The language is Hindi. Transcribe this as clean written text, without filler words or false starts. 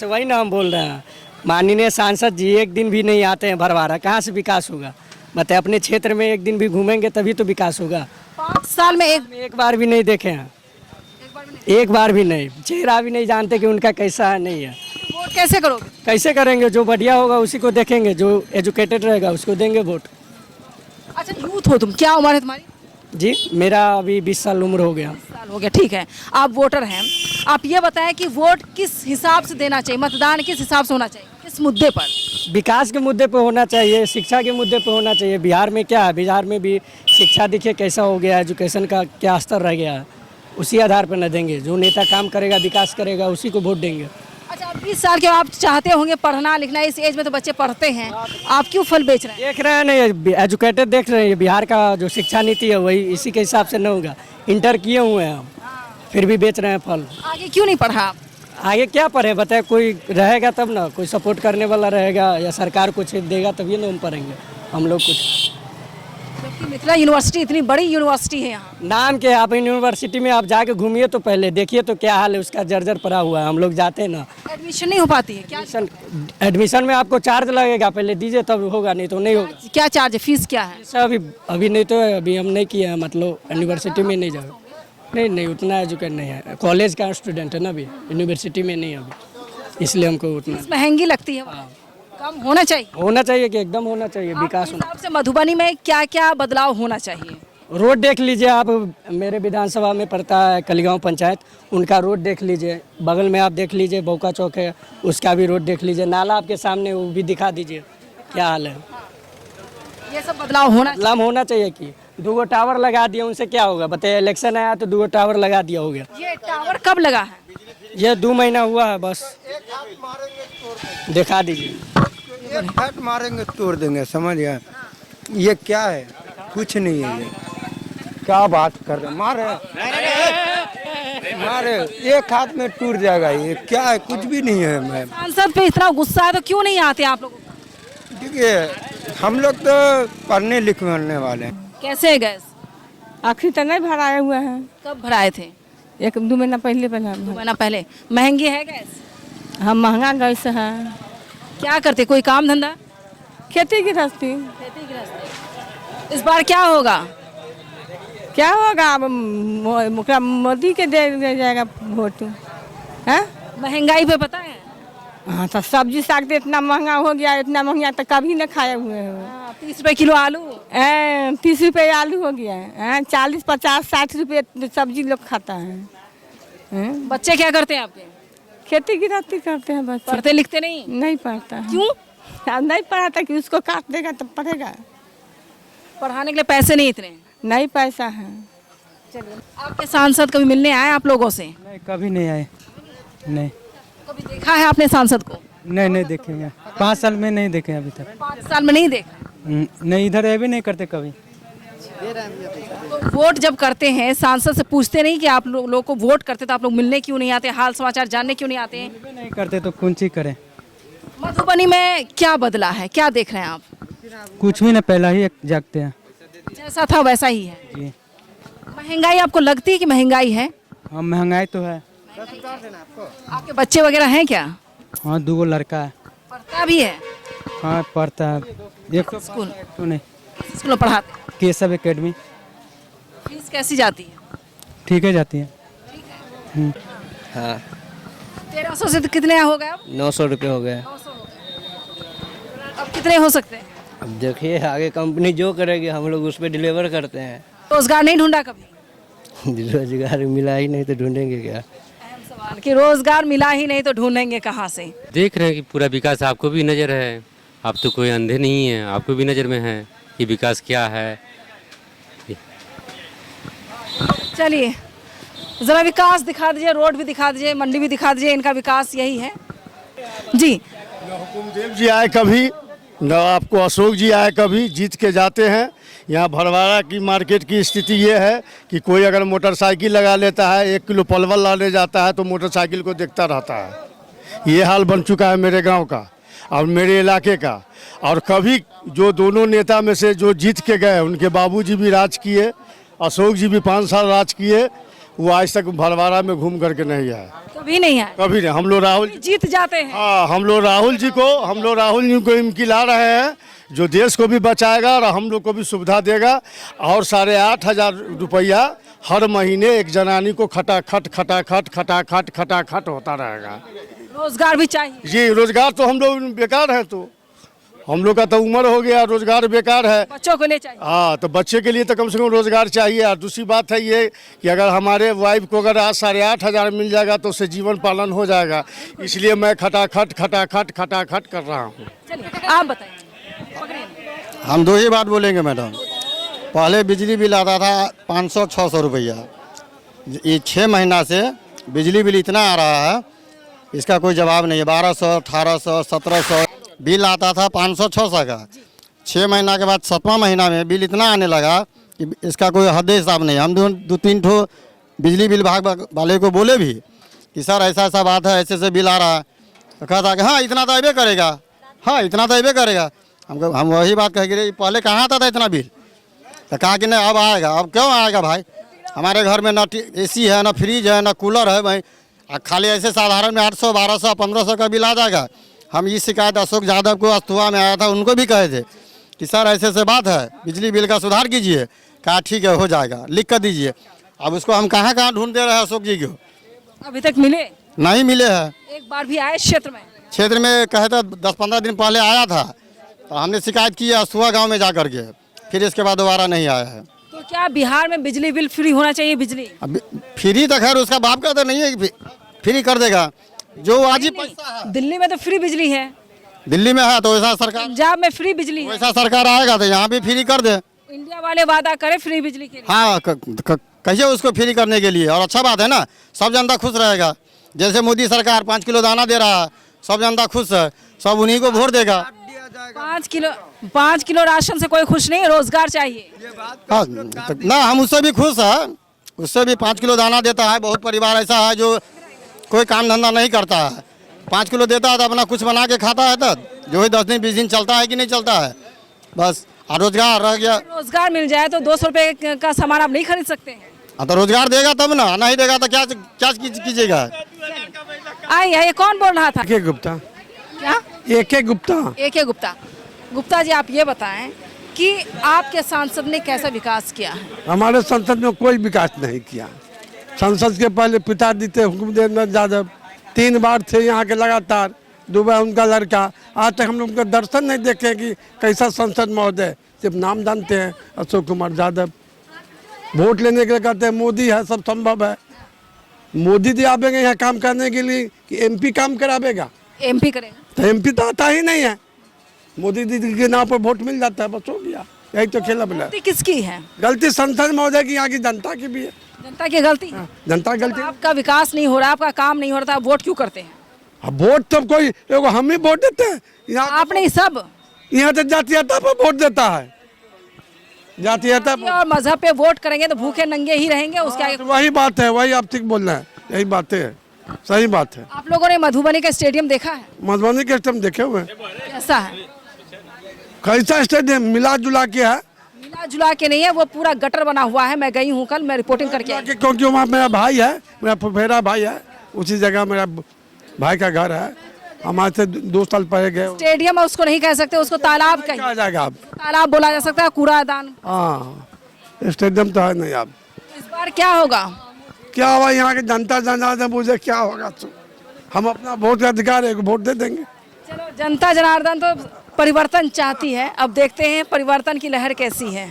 विकास है, वही ना हम बोल रहे हैं। माननीय सांसद जी एक दिन भी नहीं आते हैं भरवारा, कहाँ से विकास होगा बताए। अपने क्षेत्र में एक दिन भी घूमेंगे तभी तो विकास होगा। 5 साल में एक बार भी नहीं देखे हैं, एक बार भी नहीं, चेहरा भी नहीं जानते कि उनका कैसा है नहीं है। वोट कैसे करोगे? कैसे करेंगे? जो बढ़िया होगा उसी को देखेंगे, जो एजुकेटेड रहेगा उसको देंगे वोट। अच्छा, यूथ हो तुम, क्या उम्र है तुम्हारी? जी मेरा अभी 20 साल उम्र हो गया। साल हो गया, ठीक है। आप वोटर हैं, आप ये बताएं कि वोट किस हिसाब से देना चाहिए, मतदान किस हिसाब से होना चाहिए, किस मुद्दे पर? विकास के मुद्दे पे होना चाहिए, शिक्षा के मुद्दे पे होना चाहिए। बिहार में क्या है, बिहार में भी शिक्षा देखिए कैसा हो गया, एजुकेशन का क्या स्तर रह गया है, उसी आधार पर न देंगे। जो नेता काम करेगा, विकास करेगा, उसी को वोट देंगे। अच्छा, आप 20 साल के हो, आप चाहते होंगे पढ़ना लिखना, इस एज में तो बच्चे पढ़ते हैं, आप क्यों फल बेच रहे हैं? देख रहे हैं नहीं, एजुकेटेड देख रहे हैं। बिहार का जो शिक्षा नीति है वही इसी के हिसाब से न होगा। इंटर किए हुए हैं हम, फिर भी बेच रहे हैं फल। आगे क्यों नहीं पढ़ा आप? आगे क्या पढ़े बताए, कोई रहेगा तब ना, कोई सपोर्ट करने वाला रहेगा या सरकार कुछ देगा तभी ना हम पढ़ेंगे हम लोग कुछ। जबकि मिथिला यूनिवर्सिटी इतनी बड़ी यूनिवर्सिटी है, यहाँ नाम के आप यूनिवर्सिटी में आप जाके घूमिए तो पहले देखिए तो क्या हाल है उसका, जर्जर पड़ा हुआ है। हम लोग जाते हैं ना, एडमिशन नहीं हो पाती है क्या? एडमिशन में आपको चार्ज लगेगा, पहले दीजिए तब होगा, नहीं तो नहीं होगा। क्या चार्ज है, फीस क्या है? सर अभी नहीं तो है, अभी हम नहीं किए हैं, मतलब यूनिवर्सिटी में नहीं जाए। नहीं उतना एजुकेट नहीं है, कॉलेज का स्टूडेंट है ना, अभी यूनिवर्सिटी में नहीं अभी, इसलिए हमको उतना फीस महंगी लगती है, कम होना चाहिए कि एकदम होना चाहिए। विकास आपके हिसाब से मधुबनी में क्या क्या बदलाव होना चाहिए? रोड देख लीजिए आप, मेरे विधानसभा में पड़ता है कलीगांव पंचायत, उनका रोड देख लीजिए। बगल में आप देख लीजिए बौका चौक है, उसका भी रोड देख लीजिए। नाला आपके सामने, वो भी दिखा दीजिए क्या हाल है। ये सब बदलाव होना चाहिए कि 2 टावर लगा दिए, उनसे क्या होगा बताइए। इलेक्शन आया तो 2 टावर लगा दिया, हो गया। ये टावर कब लगा है? ये 2 महीना हुआ है बस, दिखा दीजिए। एक हाथ मारेंगे तोड़ देंगे, समझ गए? ये क्या है? कुछ नहीं है, ये क्या बात कर रहे? मारे एक हाथ में टूट जाएगा, ये क्या है? कुछ भी नहीं है। मैम सांसद पे इतना गुस्सा है तो क्यों नहीं आते आप लोग? देखिए, हम लोग तो पढ़ने लिखने वाले हैं। कैसे है गैस? आखिर तो नहीं भराए हुए हैं, कब भराए थे? 1-2 महीना पहले 2 महीना पहले। महंगी है गैस? हम महंगा गैस है। क्या करते, कोई काम धंधा? खेती गृहस्थी। इस बार क्या होगा? क्या होगा अब, मोदी के दे जाएगा वोट है। महंगाई पे पता है? हाँ तो सब्जी साग तो इतना महंगा हो गया, इतना महंगा तो कभी नहीं खाए हुए हैं। 30 रुपए किलो आलू, 30 रुपये आलू हो गया है, 40, 50, 60 रुपये सब्जी लोग खाता है। बच्चे क्या करते हैं आपके? खेती गृहस्थी करते हैं बच्चे। पढ़ते लिखते नहीं? नहीं पढ़ता है। क्यों? अब नहीं पढ़ाता कि उसको काट देगा तब पढ़ेगा। पढ़ाने के लिए पैसे नहीं इतने? नहीं पैसा है। चलिए, आपके सांसद कभी मिलने आए आप लोगों से? नहीं, कभी नहीं आए। नहीं कभी देखा है आपने सांसद को? नहीं देखेंगे, 5 साल में नहीं देखे अभी तक। 5 साल में नहीं देखा? नहीं, इधर भी नहीं करते कभी। तो वोट जब करते हैं सांसद से पूछते नहीं कि आप लोग को वोट करते तो आप लोग मिलने क्यों नहीं आते, हाल समाचार जानने क्यों नहीं आते हैं? नहीं करते तो कौन सी करें। मधुबनी में क्या बदला है, क्या देख रहे हैं आप? कुछ भी ना, पहला ही जागते हैं जैसा था वैसा ही है जी। महंगाई आपको लगती है कि महंगाई है? हाँ, महंगाई तो है। आपके बच्चे वगैरह हैं क्या? हाँ, 2 लड़का है। पढ़ता भी है? हाँ, पढ़ता है। एक तो स्कूल? तो नहीं, स्कूल में पढ़ाते? केशव एकेडमी। फीस कैसी जाती है? ठीक है, जाती है। हाँ 1300 से तो कितने हो गए अब? 900 रुपये हो गए। 900 हो गए। अब कितने हो सकते हैं? अब देखिए आगे कंपनी जो करेगी हम लोग उस पर डिलीवर करते हैं। रोजगार नहीं ढूंढा कभी? रोजगार मिला ही नहीं तो ढूंढेंगे क्या? अहम सवाल कि रोजगार मिला ही नहीं तो ढूंढेंगे कहाँ से? देख रहे हैं कि पूरा विकास आपको भी नज़र है, आप तो कोई अंधे नहीं है, आपको भी नज़र में है कि विकास क्या है। चलिए ज़रा विकास दिखा दीजिए, रोड भी दिखा दीजिए, मंडी भी दिखा दीजिए, इनका विकास यही है जी। हुकुमदेव जी आए कभी न, आपको अशोक जी आए कभी, जीत के जाते हैं। यहाँ भरवाड़ा की मार्केट की स्थिति ये है कि कोई अगर मोटरसाइकिल लगा लेता है, 1 किलो पलवल लाने जाता है तो मोटरसाइकिल को देखता रहता है। ये हाल बन चुका है मेरे गांव का और मेरे इलाके का। और कभी जो दोनों नेता में से जो जीत के गए, उनके बाबूजी भी राज किए, अशोक जी भी 5 साल राज किए, वो आज तक भरवाड़ा में घूम करके नहीं आया, कभी नहीं आए, कभी नहीं। हम लोग राहुल जीत जाते हैं। हाँ, हम लोग राहुल जी को इनकी ला रहे हैं, जो देश को भी बचाएगा और हम लोग को भी सुविधा देगा। और 8,500 रुपया हर महीने एक जनानी को खटाखट होता रहेगा। रोजगार भी चाहिए। जी, रोजगार तो हम लोग बेकार है, तो हम लोग का तो उम्र हो गया, रोजगार बेकार है। बच्चों को लिए चाहिए। हाँ, तो बच्चे के लिए तो कम से कम रोजगार चाहिए। और दूसरी बात है ये कि अगर हमारे वाइफ को अगर आज 8,500 मिल जाएगा तो उससे जीवन पालन हो जाएगा। इसलिए मैं खटाखट कर रहा हूँ। चलिए आप बताइए। हम दो ही बात बोलेंगे मैडम। पहले बिजली बिल आता था 500-600 रुपया, ये 6 महीना से बिजली बिल इतना आ रहा है, इसका कोई जवाब नहीं है। 1200, 1800, 1700 बिल आता था 500-600 का। 6 महीना के बाद 7वां महीना में बिल इतना आने लगा कि इसका कोई हद हिसाब नहीं। हम 2-3 ठो बिजली बिल विभाग वाले को बोले भी कि सर ऐसा बात है, ऐसे बिल आ रहा है, तो कहा था कि हाँ इतना तो अबे करेगा, हाँ इतना तो अबे करेगा। हम वही बात कह रहे, पहले कहाँ आता था इतना बिल, तो कहा कि नहीं अब आएगा। अब क्यों आएगा भाई, हमारे घर में ना AC है, ना फ्रिज है, ना कूलर है भाई। खाली ऐसे साधारण में 800, 1200, 1500 का बिल आ जाएगा। हम ये शिकायत अशोक यादव को अस्तुआ में आया था, उनको भी कहे थे कि सर ऐसे बात है, बिजली बिल का सुधार कीजिए। कहा ठीक है हो जाएगा, लिख कर दीजिए। अब उसको हम कहाँ ढूंढ दे रहे हैं अशोक जी को, अभी तक मिले नहीं मिले हैं। एक बार भी आए क्षेत्र में कहे था 10-15 दिन पहले आया था, तो हमने शिकायत की अस्तुआ गाँव में जा करके, फिर इसके बाद दोबारा नहीं आया है। तो क्या बिहार में बिजली बिल फ्री होना चाहिए? बिजली अब फ्री तो खैर उसका बाप का तो नहीं है, फ्री कर देगा जो आज ही पैसा है। दिल्ली में तो फ्री बिजली है, दिल्ली में है तो वैसा सरकार, पंजाब में फ्री बिजली है। वैसा सरकार आएगा तो यहाँ भी फ्री कर दे। इंडिया वाले वादा करे फ्री बिजली के लिए। हाँ कहिए उसको फ्री करने के लिए, और अच्छा बात है ना, सब जनता खुश रहेगा। जैसे मोदी सरकार 5 किलो दाना दे रहा है, सब जनता खुश है, सब उन्हीं को वोट देगा। 5 किलो राशन से कोई खुश नहीं, रोजगार चाहिए। हाँ ना, हम उससे भी खुश है, उससे भी 5 किलो दाना देता है। बहुत परिवार ऐसा है जो कोई काम धंधा नहीं करता है, 5 किलो देता है तो अपना कुछ बना के खाता है, तब जो ही 10 दिन 20 दिन चलता है कि नहीं चलता है बस। और रोजगार रह गया, रोजगार मिल जाए तो 200 रुपए का सामान आप नहीं खरीद सकते हैं। हाँ तो रोजगार देगा तब ना, नहीं देगा तो क्या कीजिएगा। आइए, कौन बोल रहा था? गुप्ता। क्या? AK गुप्ता। गुप्ता जी आप ये बताएं कि आपके सांसद ने कैसा विकास किया है? हमारे संसद में कोई विकास नहीं किया। संसद के पहले पिताजी थे हुकुमदेव यादव, 3 बार थे यहाँ के लगातार, दुबई उनका लड़का। आज तक हम लोग उनका दर्शन नहीं देखे कि कैसा संसद महोदय, सिर्फ नाम जानते हैं अशोक कुमार यादव। वोट लेने के लिए कहते हैं मोदी है, सब संभव है। मोदी जी आवेंगे यहाँ काम करने के लिए कि MP काम करावेगा? MP करेगा तो MP तो आता ही नहीं है। मोदी जी के नाम पर वोट मिल जाता है, बस हो गया। यही तो खेला बना। गलती किसकी है? गलती संसद महोदय की, यहाँ की जनता की भी है। जनता की गलती? जनता गलती। आपका विकास नहीं हो रहा, आपका काम नहीं हो रहा, आप वोट क्यों करते हैं? अब वोट तो कोई एगो हम ही वोट देते हैं यहाँ, आप नहीं सब। यहाँ तो जातीयता पर वोट देता है, जातीयता पर। और मजहब पे वोट करेंगे तो भूखे नंगे ही रहेंगे, उसके आगे। वही बात है, वही आप ठीक बोल रहे हैं, यही बातें है, सही बात है। आप लोगों ने मधुबनी का स्टेडियम देखा है? मधुबनी के स्टेडियम देखे हुए हैं। कैसा है? कैसा स्टेडियम? मिला जुला के है, मिला जुला के नहीं है, वो पूरा गटर बना हुआ है। मैं गई हूँ कल, मैं रिपोर्टिंग करके आई। क्योंकि वहाँ मेरा भाई है, मेरा फुफेरा भाई है, उसी जगह मेरा भाई का घर है। हमारे से 2 साल पहले गए। स्टेडियम उसको नहीं कह सकते, उसको तालाब कहा कहिए। जाएगा आप? तालाब बोला जा सकता है, कूड़ादान। हाँ, स्टेडियम तो है नहीं। आप इस बार क्या होगा? क्या हुआ, यहाँ के जनता जनार्दन मुझे क्या होगा, तो हम अपना वोट का अधिकार है, वोट दे देंगे। चलो, जनता जनार्दन तो परिवर्तन चाहती है, अब देखते हैं परिवर्तन की लहर कैसी है।